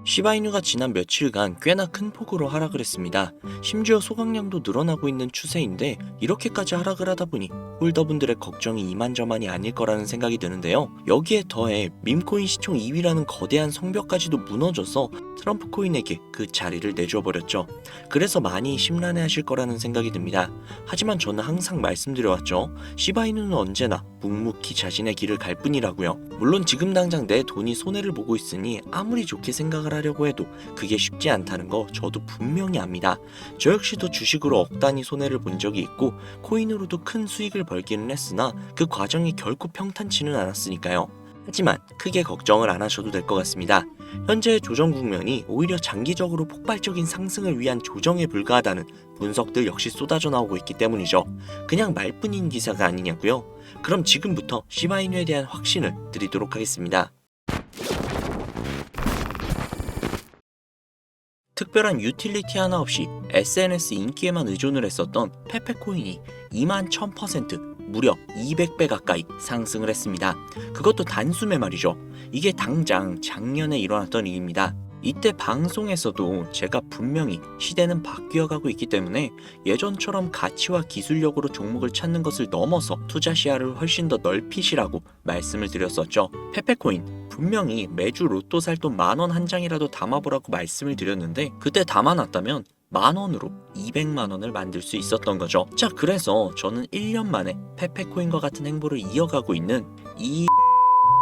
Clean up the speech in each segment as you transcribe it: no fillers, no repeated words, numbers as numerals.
시바이누가 지난 며칠간 꽤나 큰 폭으로 하락을 했습니다. 심지어 소각량도 늘어나고 있는 추세인데 이렇게까지 하락을 하다 보니 홀더분들의 걱정이 이만저만이 아닐 거라는 생각이 드는데요. 여기에 더해 밈코인 시총 2위라는 거대한 성벽까지도 무너져서 트럼프 코인에게 그 자리를 내줘버렸죠. 그래서 많이 심란해하실 거라는 생각이 듭니다. 하지만 저는 항상 말씀드려왔죠. 시바이누는 언제나 묵묵히 자신의 길을 갈 뿐이라고요. 물론 지금 당장 내 돈이 손해를 보고 있으니 아무리 좋게 생각을 하려고 해도 그게 쉽지 않다는 거 저도 분명히 압니다. 저 역시도 주식으로 억 단위 손해를 본 적이 있고 코인으로도 큰 수익을 벌기는 했으나 그 과정이 결코 평탄치는 않았으니까요. 하지만 크게 걱정을 안 하셔도 될 것 같습니다. 현재의 조정 국면이 오히려 장기적으로 폭발적인 상승을 위한 조정에 불과하다는 분석들 역시 쏟아져 나오고 있기 때문이죠. 그냥 말뿐인 기사가 아니냐고요? 그럼 지금부터 시바이누에 대한 확신을 드리도록 하겠습니다. 특별한 유틸리티 하나 없이 SNS 인기에만 의존을 했었던 페페코인이 21,000% 무려 200배 가까이 상승을 했습니다. 그것도 단숨에 말이죠. 이게 당장 작년에 일어났던 일입니다. 이때 방송에서도 제가 분명히 시대는 바뀌어가고 있기 때문에 예전처럼 가치와 기술력으로 종목을 찾는 것을 넘어서 투자 시야를 훨씬 더 넓히시라고 말씀을 드렸었죠. 페페코인 분명히 매주 로또 살 돈 10,000원 한 장이라도 담아보라고 말씀을 드렸는데 그때 담아놨다면 10,000원으로 200만원을 만들 수 있었던 거죠. 자, 그래서 저는 1년 만에 페페코인과 같은 행보를 이어가고 있는 이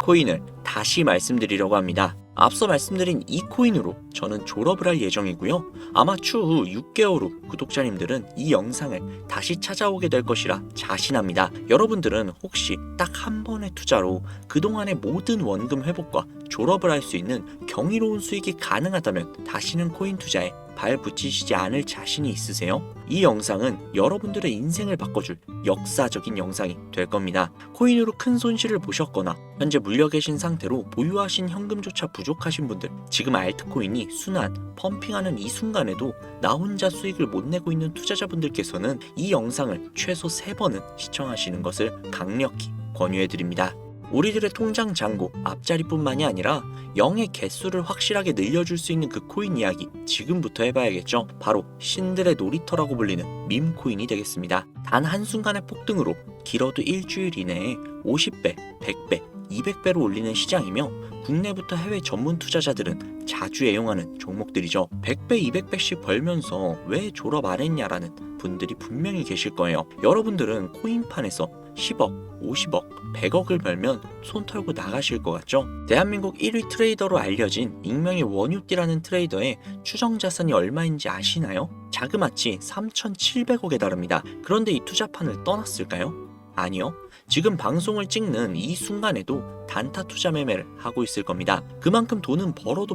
코인을 다시 말씀드리려고 합니다. 앞서 말씀드린 이 코인으로 저는 졸업을 할 예정이고요. 아마 추후 6개월 후 구독자님들은 이 영상을 다시 찾아오게 될 것이라 자신합니다. 여러분들은 혹시 딱 한 번의 투자로 그동안의 모든 원금 회복과 졸업을 할 수 있는 경이로운 수익이 가능하다면 다시는 코인 투자에 발 붙이시지 않을 자신이 있으세요? 이 영상은 여러분들의 인생을 바꿔줄 역사적인 영상이 될 겁니다. 코인으로 큰 손실을 보셨거나 현재 물려 계신 상태로 보유하신 현금조차 부족하신 분들, 지금 알트코인이 순환, 펌핑하는 이 순간에도 나 혼자 수익을 못 내고 있는 투자자분들께서는 이 영상을 최소 3번은 시청하시는 것을 강력히 권유해드립니다. 우리들의 통장 잔고 앞자리뿐만이 아니라 0의 개수를 확실하게 늘려줄 수 있는 그 코인 이야기 지금부터 해봐야겠죠. 바로 신들의 놀이터라고 불리는 밈코인이 되겠습니다. 단 한순간의 폭등으로 길어도 일주일 이내에 50배, 100배, 200배로 올리는 시장이며 국내부터 해외 전문 투자자들은 자주 애용하는 종목들이죠. 100배, 200배씩 벌면서 왜 졸업 안 했냐라는 분들이 분명히 계실 거예요. 여러분들은 코인판에서 10억, 50억, 100억을 벌면 손 털고 나가실 것 같죠? 대한민국 1위 트레이더로 알려진 익명의 원유띠라는 트레이더의 추정 자산이 얼마인지 아시나요? 자그마치 3,700억에 달합니다. 그런데 이 투자판을 떠났을까요? 아니요. 지금 방송을 찍는 이 순간에도 단타 투자 매매를 하고 있을 겁니다. 그만큼 돈은 벌어도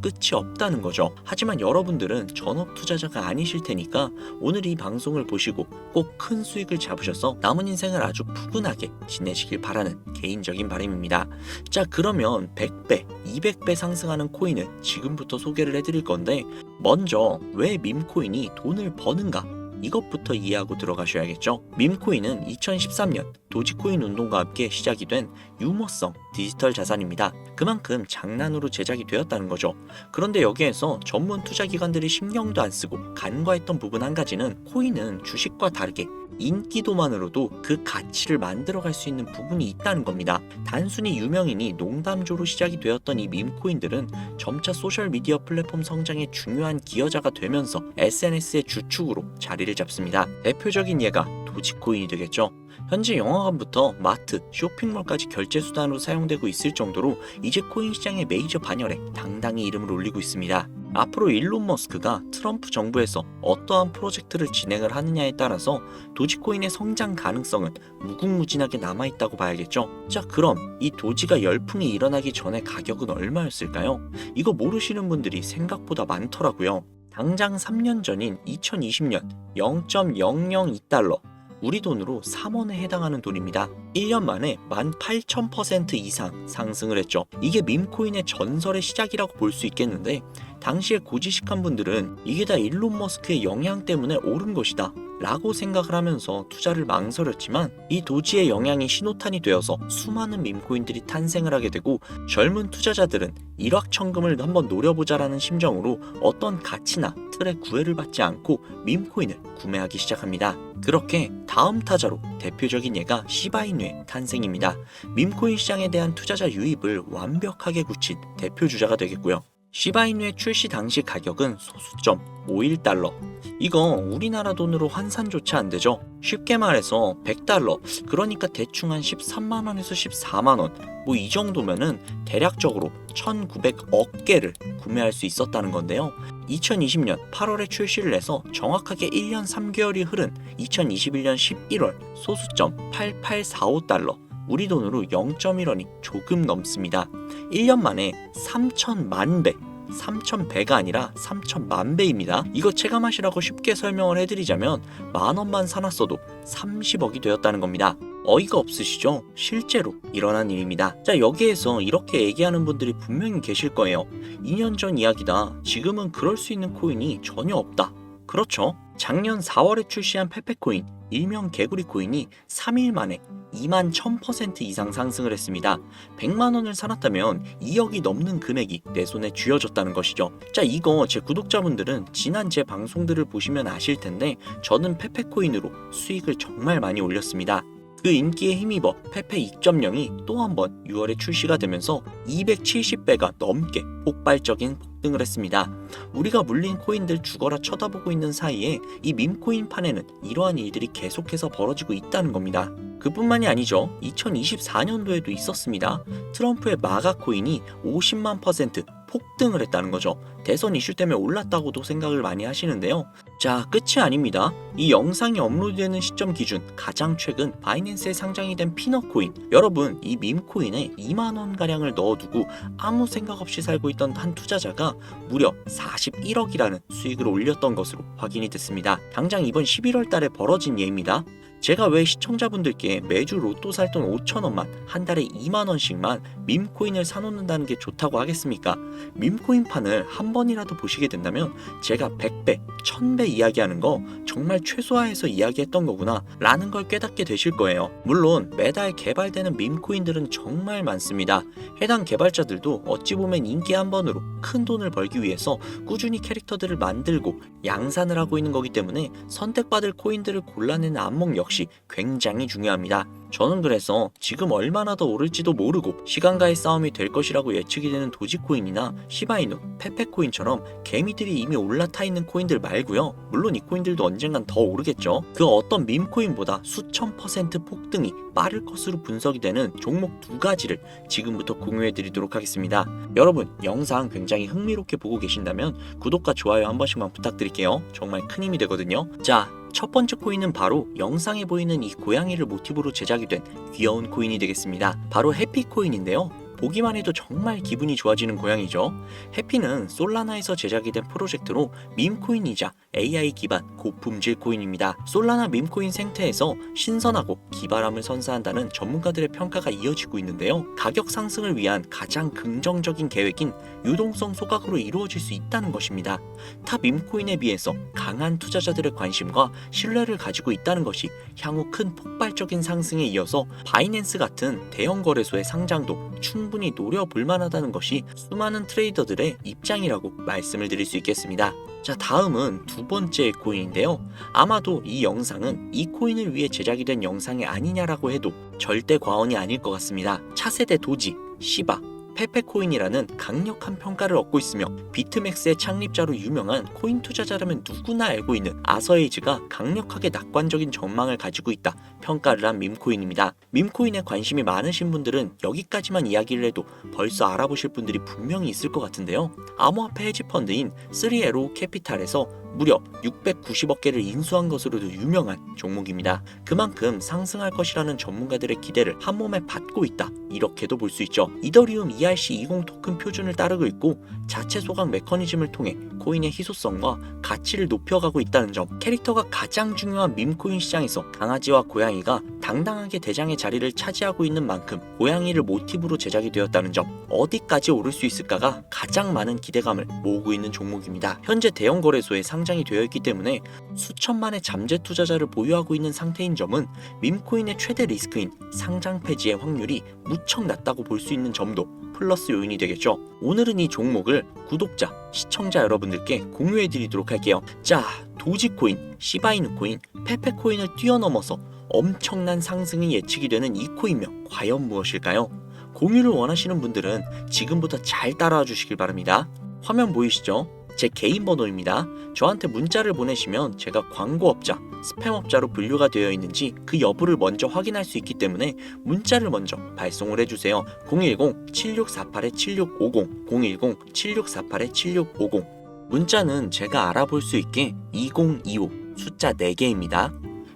끝이 없다는 거죠. 하지만 여러분들은 전업 투자자가 아니실 테니까 오늘 이 방송을 보시고 꼭 큰 수익을 잡으셔서 남은 인생을 아주 푸근하게 지내시길 바라는 개인적인 바람입니다. 자, 그러면 100배, 200배 상승하는 코인을 지금부터 소개를 해드릴 건데 먼저 왜 밈코인이 돈을 버는가? 이것부터 이해하고 들어가셔야겠죠. 밈코인은 2013년 도지코인 운동과 함께 시작이 된 유머성 디지털 자산입니다. 그만큼 장난으로 제작이 되었다는 거죠. 그런데 여기에서 전문 투자기관들이 신경도 안 쓰고 간과했던 부분 한 가지는 코인은 주식과 다르게 인기도만으로도 그 가치를 만들어갈 수 있는 부분이 있다는 겁니다. 단순히 유명인이 농담조로 시작이 되었던 이 밈코인들은 점차 소셜미디어 플랫폼 성장의 중요한 기여자가 되면서 SNS의 주축으로 자리를 잡습니다. 대표적인 예가 도지코인이 되겠죠. 현재 영화관부터 마트, 쇼핑몰까지 결제 수단으로 사용되고 있을 정도로 이제 코인 시장의 메이저 반열에 당당히 이름을 올리고 있습니다. 앞으로 일론 머스크가 트럼프 정부에서 어떠한 프로젝트를 진행을 하느냐에 따라서 도지코인의 성장 가능성은 무궁무진하게 남아있다고 봐야겠죠. 자, 그럼 이 도지가 열풍이 일어나기 전에 가격은 얼마였을까요? 이거 모르시는 분들이 생각보다 많더라고요. 당장 3년 전인 2020년 0.002달러, 우리 돈으로 3원에 해당하는 돈입니다. 1년 만에 18,000% 이상 상승을 했죠. 이게 밈코인의 전설의 시작이라고 볼 수 있겠는데 당시에 고지식한 분들은 이게 다 일론 머스크의 영향 때문에 오른 것이다 라고 생각을 하면서 투자를 망설였지만 이 도지의 영향이 신호탄이 되어서 수많은 밈코인들이 탄생을 하게 되고 젊은 투자자들은 일확천금을 한번 노려보자라는 심정으로 어떤 가치나 틀에 구애를 받지 않고 밈코인을 구매하기 시작합니다. 그렇게 다음 타자로 대표적인 예가 시바이누의 탄생입니다. 밈코인 시장에 대한 투자자 유입을 완벽하게 굳힌 대표 주자가 되겠고요. 시바이누의 출시 당시 가격은 소수점 51달러. 이거 우리나라 돈으로 환산조차 안 되죠. 쉽게 말해서 100달러, 그러니까 대충 한 13만원에서 14만원, 뭐 이 정도면은 대략적으로 1900억 개를 구매할 수 있었다는 건데요. 2020년 8월에 출시를 해서 정확하게 1년 3개월이 흐른 2021년 11월 소수점 8845달러, 우리 돈으로 0.1원이 조금 넘습니다. 1년 만에 3천만 배, 3,000배가 아니라 3천만 배입니다. 이거 체감하시라고 쉽게 설명을 해드리자면 만원만 사놨어도 30억이 되었다는 겁니다. 어이가 없으시죠? 실제로 일어난 일입니다. 자, 여기에서 이렇게 얘기하는 분들이 분명히 계실 거예요. 2년 전 이야기다. 지금은 그럴 수 있는 코인이 전혀 없다. 그렇죠. 작년 4월에 출시한 페페코인, 일명 개구리 코인이 3일 만에 21,000% 이상 상승을 했습니다. 100만원을 사놨다면 2억이 넘는 금액이 내 손에 쥐어졌다는 것이죠. 자, 이거 제 구독자분들은 지난 제 방송들을 보시면 아실 텐데 저는 페페코인으로 수익을 정말 많이 올렸습니다. 그 인기에 힘입어 페페 2.0이 또 한 번 6월에 출시가 되면서 270배가 넘게 폭발적인 폭등을 했습니다. 우리가 물린 코인들 죽어라 쳐다보고 있는 사이에 이 밈코인 판에는 이러한 일들이 계속해서 벌어지고 있다는 겁니다. 그뿐만이 아니죠. 2024년도에도 있었습니다. 트럼프의 마가 코인이 50만% 폭등을 했다는 거죠. 대선 이슈 때문에 올랐다고도 생각을 많이 하시는데요. 자, 끝이 아닙니다. 이 영상이 업로드되는 시점 기준 가장 최근 바이낸스에 상장이 된 피넛코인, 여러분 이 밈코인에 2만원가량을 넣어두고 아무 생각 없이 살고 있던 한 투자자가 무려 41억이라는 수익을 올렸던 것으로 확인이 됐습니다. 당장 이번 11월 달에 벌어진 예입니다. 제가 왜 시청자분들께 매주 로또 살 돈 5천원만 한 달에 2만원씩만 밈코인을 사놓는다는 게 좋다고 하겠습니까? 밈코인판을 한 번이라도 보시게 된다면 제가 100배, 1000배 이야기하는 거 정말 최소화해서 이야기했던 거구나 라는 걸 깨닫게 되실 거예요. 물론 매달 개발되는 밈코인들은 정말 많습니다. 해당 개발자들도 어찌 보면 인기 한 번으로 큰 돈을 벌기 위해서 꾸준히 캐릭터들을 만들고 양산을 하고 있는 거기 때문에 선택받을 코인들을 골라내는 안목 역시 굉장히 중요합니다. 저는 그래서 지금 얼마나 더 오를지도 모르고 시간과의 싸움이 될 것이라고 예측이 되는 도지코인이나 시바이누, 페페코인처럼 개미들이 이미 올라타 있는 코인들 말고요. 물론 이 코인들도 언젠간 더 오르겠죠. 그 어떤 밈코인보다 수천 퍼센트 폭등이 빠를 것으로 분석이 되는 종목 두 가지를 지금부터 공유해 드리도록 하겠습니다. 여러분 영상 굉장히 흥미롭게 보고 계신다면 구독과 좋아요 한 번씩만 부탁드릴게요. 정말 큰 힘이 되거든요. 자, 첫 번째 코인은 바로 영상에 보이는 이 고양이를 모티브로 제작이 된 귀여운 코인이 되겠습니다. 바로 해피코인인데요. 보기만 해도 정말 기분이 좋아지는 고양이죠. 해피는 솔라나에서 제작이 된 프로젝트로 밈코인이자 AI 기반 고품질 코인입니다. 솔라나 밈코인 생태에서 신선하고 기발함을 선사한다는 전문가들의 평가가 이어지고 있는데요. 가격 상승을 위한 가장 긍정적인 계획인 유동성 소각으로 이루어질 수 있다는 것입니다. 타 밈코인에 비해서 강한 투자자들의 관심과 신뢰를 가지고 있다는 것이 향후 큰 폭발적인 상승에 이어서 바이낸스 같은 대형 거래소의 상장도 충분히 노려볼 만하다는 것이 수많은 트레이더들의 입장이라고 말씀을 드릴 수 있겠습니다. 자, 다음은 두 번째 코인인데요. 아마도 이 영상은 이 코인을 위해 제작이 된 영상이 아니냐라고 해도 절대 과언이 아닐 것 같습니다. 차세대 도지, 시바, 페페코인이라는 강력한 평가를 얻고 있으며 비트맥스의 창립자로 유명한 코인 투자자라면 누구나 알고 있는 아서에이즈가 강력하게 낙관적인 전망을 가지고 있다 평가를 한 밈코인입니다. 밈코인에 관심이 많으신 분들은 여기까지만 이야기를 해도 벌써 알아보실 분들이 분명히 있을 것 같은데요. 암호화폐 헤지펀드인 3에로 캐피탈에서 무려 690억 개를 인수한 것으로도 유명한 종목입니다. 그만큼 상승할 것이라는 전문가들의 기대를 한몸에 받고 있다, 이렇게도 볼 수 있죠. 이더리움 ERC20 토큰 표준을 따르고 있고 자체 소각 메커니즘을 통해 코인의 희소성과 가치를 높여가고 있다는 점, 캐릭터가 가장 중요한 밈코인 시장에서 강아지와 고양이가 당당하게 대장의 자리를 차지하고 있는 만큼 고양이를 모티브로 제작이 되었다는 점, 어디까지 오를 수 있을까가 가장 많은 기대감을 모으고 있는 종목입니다. 현재 대형 거래소에 상장이 되어 있기 때문에 수천만의 잠재 투자자를 보유하고 있는 상태인 점은 밈코인의 최대 리스크인 상장 폐지의 확률이 무척 낮다고 볼 수 있는 점도 플러스 요인이 되겠죠. 오늘은 이 종목을 구독자, 시청자 여러분들께 공유해 드리도록 할게요. 자, 도지코인, 시바이누코인, 페페코인을 뛰어넘어서 엄청난 상승이 예측이 되는 이 코인명 과연 무엇일까요? 공유를 원하시는 분들은 지금부터 잘 따라와 주시길 바랍니다. 화면 보이시죠? 제 개인 번호입니다. 저한테 문자를 보내시면 제가 광고업자, 스팸업자로 분류가 되어 있는지 그 여부를 먼저 확인할 수 있기 때문에 문자를 먼저 발송을 해주세요. 010-7648-7650, 010-7648-7650. 문자는 제가 알아볼 수 있게 2025 숫자 4개입니다.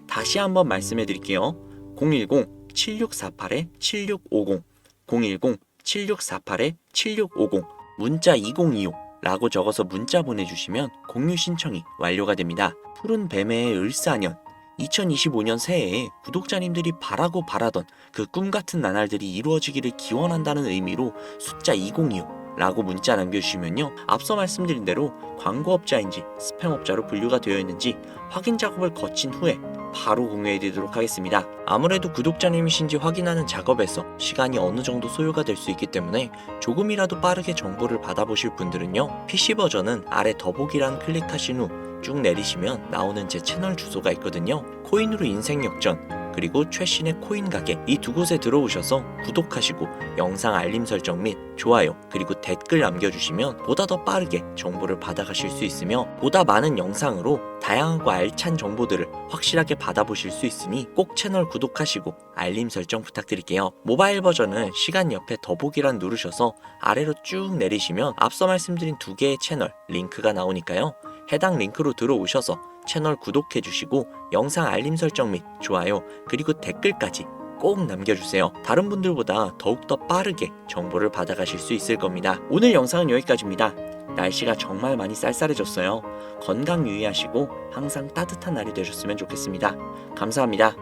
다시 한번 말씀해 드릴게요. 010-7648-7650, 010-7648-7650, 문자 2025 라고 적어서 문자 보내주시면 공유 신청이 완료가 됩니다. 푸른 뱀의 을사년 2025년 새해에 구독자님들이 바라고 바라던 그 꿈같은 나날들이 이루어지기를 기원한다는 의미로 숫자 2025 라고 문자 남겨주시면요, 앞서 말씀드린 대로 광고업자인지 스팸업자로 분류가 되어 있는지 확인 작업을 거친 후에 바로 공유해 드리도록 하겠습니다. 아무래도 구독자님이신지 확인하는 작업에서 시간이 어느 정도 소요가 될 수 있기 때문에 조금이라도 빠르게 정보를 받아보실 분들은요, PC 버전은 아래 더보기란 클릭하신 후 쭉 내리시면 나오는 제 채널 주소가 있거든요. 코인으로 인생 역전, 그리고 최신의 코인 가게, 이 두 곳에 들어오셔서 구독하시고 영상 알림 설정 및 좋아요, 그리고 댓글 남겨주시면 보다 더 빠르게 정보를 받아가실 수 있으며 보다 많은 영상으로 다양하고 알찬 정보들을 확실하게 받아보실 수 있으니 꼭 채널 구독하시고 알림 설정 부탁드릴게요. 모바일 버전은 시간 옆에 더보기란 누르셔서 아래로 쭉 내리시면 앞서 말씀드린 두 개의 채널 링크가 나오니까요, 해당 링크로 들어오셔서 채널 구독해주시고 영상 알림 설정 및 좋아요, 그리고 댓글까지 꼭 남겨주세요. 다른 분들보다 더욱더 빠르게 정보를 받아가실 수 있을 겁니다. 오늘 영상은 여기까지입니다. 날씨가 정말 많이 쌀쌀해졌어요. 건강 유의하시고 항상 따뜻한 날이 되셨으면 좋겠습니다. 감사합니다.